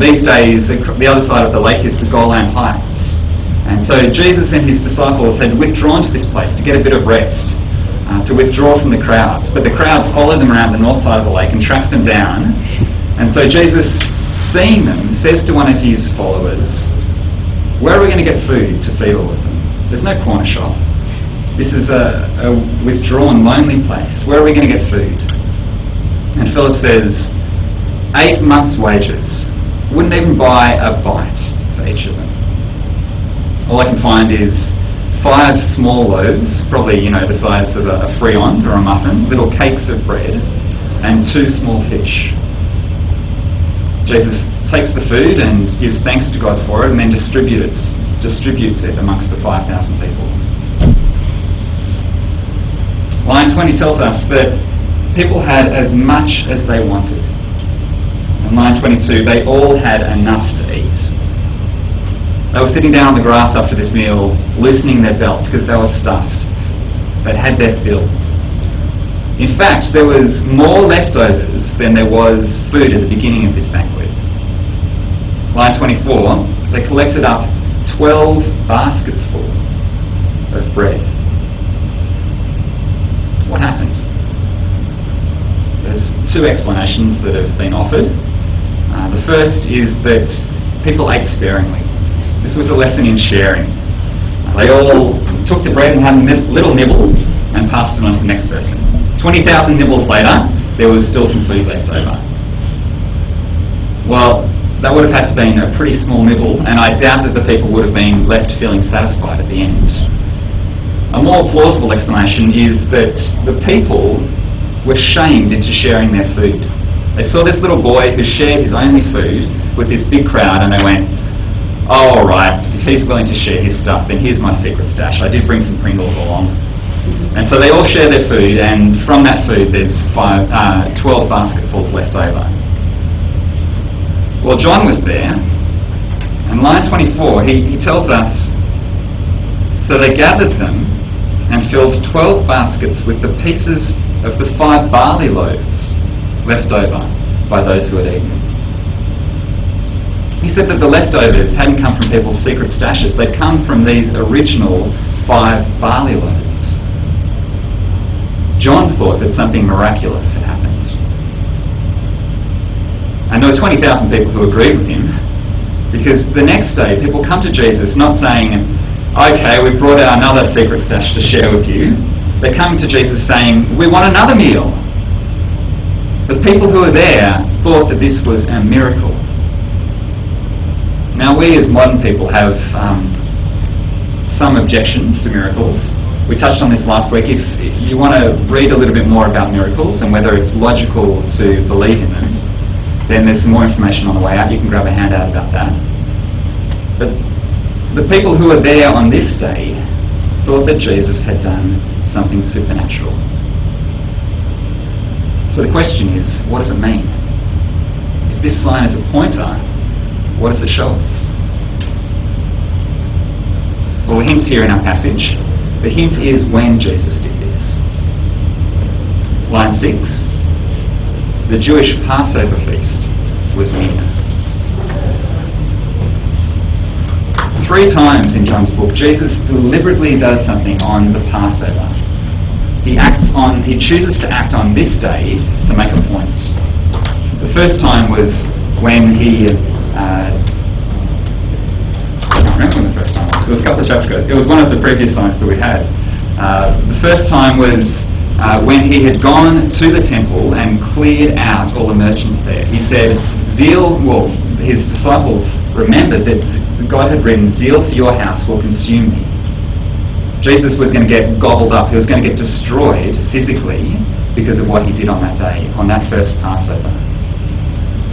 These days, the other side of the lake is the Golan Heights. And so Jesus and his disciples had withdrawn to this place to get a bit of rest, to withdraw from the crowds. But the crowds followed them around the north side of the lake and tracked them down. And so Jesus, seeing them, says to one of his followers, "Where are we going to get food to feed all of them? There's no corner shop. This is a withdrawn, lonely place. Where are we going to get food?" And Philip says, 8 months' wages. Wouldn't even buy a bite for each of them. All I can find is 5 small loaves, probably, the size of a friand or a muffin, little cakes of bread, and 2 small fish. Jesus takes the food and gives thanks to God for it, and then distributes it amongst the 5,000 people. Line 20 tells us that people had as much as they wanted. In line 22, they all had enough to eat. They were sitting down on the grass after this meal, loosening their belts because they were stuffed. They'd had their fill. In fact, there was more leftovers than there was food at the beginning of this banquet. Line 24, they collected up 12 baskets full of bread. What happened? There's 2 explanations that have been offered. The first is that people ate sparingly. This was a lesson in sharing. They all took the bread and had a little nibble and passed it on to the next person. 20,000 nibbles later, there was still some food left over. Well, that would have had to have been a pretty small nibble, and I doubt that the people would have been left feeling satisfied at the end. A more plausible explanation is that the people were shamed into sharing their food. They saw this little boy who shared his only food with this big crowd, and they went, "Oh, all right, if he's willing to share his stuff, then here's my secret stash. I did bring some Pringles along." And so they all share their food, and from that food there's 12 basketfuls left over. Well, John was there, and line 24, he tells us, "So they gathered them and filled 12 baskets with the pieces of the 5 barley loaves left over by those who had eaten." He said that the leftovers hadn't come from people's secret stashes. They'd come from these original 5 barley loaves. John thought that something miraculous had happened. And there were 20,000 people who agreed with him, because the next day people come to Jesus not saying, "Okay, we've brought out another secret stash to share with you." They're coming to Jesus saying, "We want another meal." The people who were there thought that this was a miracle. Now, we as modern people have some objections to miracles. We touched on this last week. If you want to read a little bit more about miracles and whether it's logical to believe in them, then there's some more information on the way out. You can grab a handout about that. But the people who were there on this day thought that Jesus had done something supernatural. So the question is, what does it mean? If this sign is a pointer, what does it show us? Well, the hint's here in our passage. The hint is when Jesus did this. Line 6. The Jewish Passover feast was near. 3 times in John's book, Jesus deliberately does something on the Passover. He chooses to act on this day to make a point. The first time was when he, I can't remember when the first time was. It was a couple of chapters ago. It was one of the previous times that we had. The first time was when he had gone to the temple and cleared out all the merchants there. He said, his disciples remembered that God had written, "Zeal for your house will consume me." Jesus was going to get gobbled up. He was going to get destroyed physically because of what he did on that day, on that first Passover.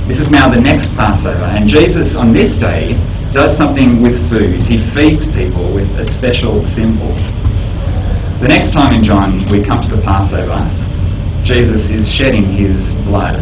This is now the next Passover, and Jesus on this day does something with food. He feeds people with a special symbol. The next time in John we come to the Passover, Jesus is shedding his blood.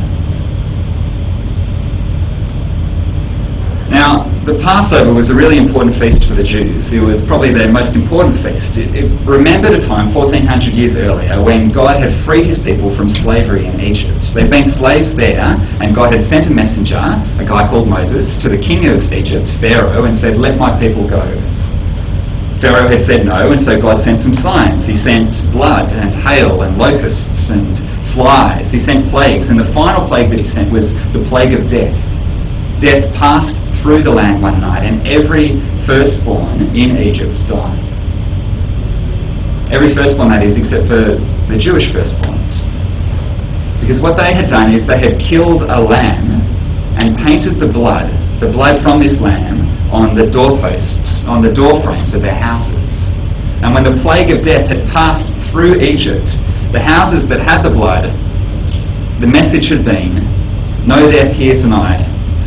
Now, The Passover was a really important feast for the Jews. It was probably their most important feast. It remembered a time 1400 years earlier when God had freed his people from slavery in Egypt. They'd been slaves there, and God had sent a messenger, a guy called Moses, to the king of Egypt, Pharaoh, and said, "Let my people go." Pharaoh had said no, and so God sent some signs. He sent blood and hail and locusts and flies. He sent plagues, and the final plague that he sent was the plague of death. Death passed through the land one night, and every firstborn in Egypt died. Every firstborn, that is, except for the Jewish firstborns. Because what they had done is they had killed a lamb and painted the blood from this lamb, on the doorposts, on the door frames of their houses. And when the plague of death had passed through Egypt, the houses that had the blood, the message had been, "No death here tonight,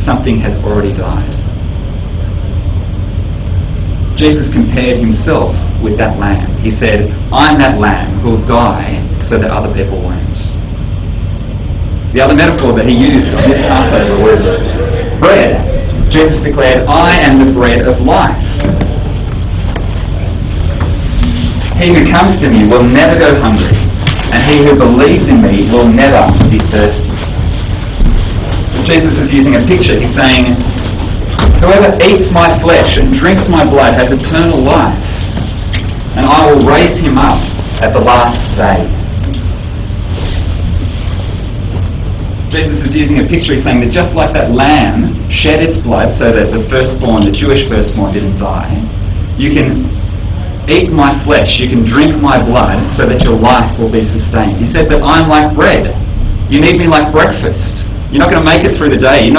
something has already died." Jesus compared himself with that lamb. He said, "I'm that lamb who will die so that other people won't." The other metaphor that he used on this Passover was bread. Jesus declared, "I am the bread of life. He who comes to me will never go hungry, and he who believes in me will never be thirsty." Jesus is using a picture. He's saying, "Whoever eats my flesh and drinks my blood has eternal life, and I will raise him up at the last day." Jesus is using a picture. He's saying that just like that lamb shed its blood so that the firstborn, the Jewish firstborn, didn't die, you can eat my flesh, you can drink my blood so that your life will be sustained. He said that I'm like bread. You need me like breakfast. You're not going to make it through the day.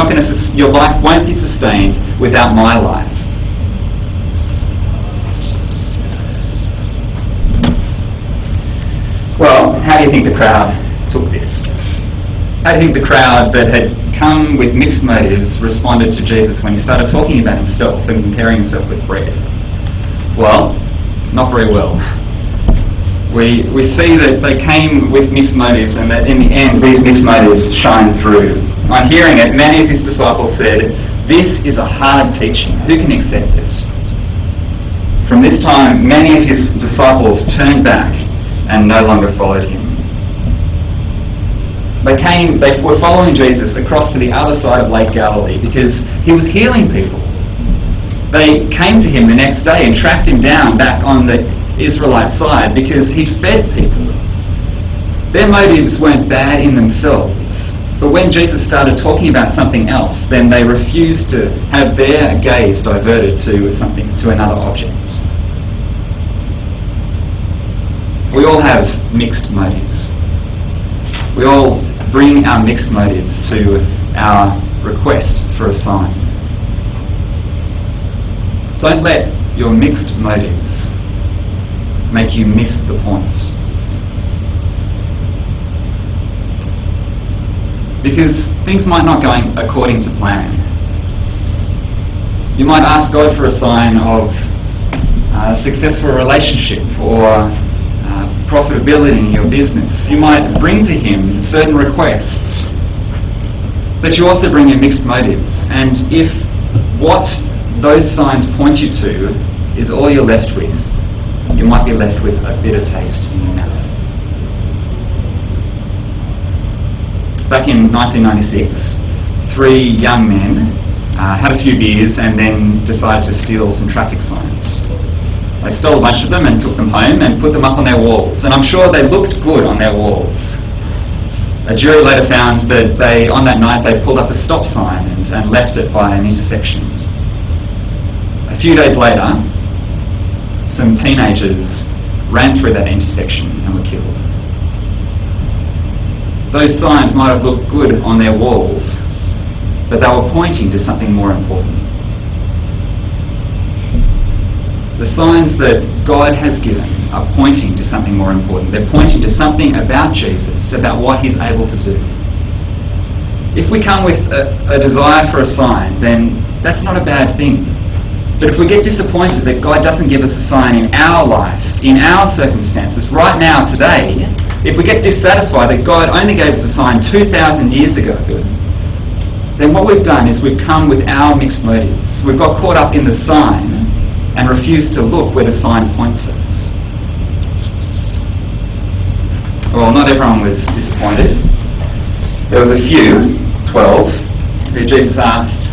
Your life won't be sustained without my life. Well, how do you think the crowd took this? How do you think the crowd that had come with mixed motives responded to Jesus when he started talking about himself and comparing himself with bread? Well, not very well. We see that they came with mixed motives, and that in the end these mixed motives shine through. On hearing it, many of his disciples said, "This is a hard teaching. Who can accept it?" From this time, many of his disciples turned back and no longer followed him. They were following Jesus across to the other side of Lake Galilee because he was healing people. They came to him the next day and tracked him down back on the Israelite side because he'd fed people. Their motives weren't bad in themselves, but when Jesus started talking about something else, then they refused to have their gaze diverted to another object. We all have mixed motives. We all bring our mixed motives to our request for a sign. Don't let your mixed motives make you miss the point. Because things might not go according to plan. You might ask God for a sign of a successful relationship or profitability in your business. You might bring to him certain requests, but you also bring your mixed motives. And if what those signs point you to is all you're left with, you might be left with a bitter taste in your mouth. Back in 1996, 3 young men had a few beers and then decided to steal some traffic signs. They stole a bunch of them and took them home and put them up on their walls. And I'm sure they looked good on their walls. A jury later found that on that night they pulled up a stop sign and left it by an intersection. A few days later, some teenagers ran through that intersection and were killed. Those signs might have looked good on their walls, but they were pointing to something more important. The signs that God has given are pointing to something more important. They're pointing to something about Jesus, about what he's able to do. If we come with a desire for a sign, then that's not a bad thing. But if we get disappointed that God doesn't give us a sign in our life, in our circumstances, right now, today, if we get dissatisfied that God only gave us a sign 2,000 years ago, then what we've done is we've come with our mixed motives. We've got caught up in the sign and refused to look where the sign points us. Well, not everyone was disappointed. There was a few, 12, who Jesus asked,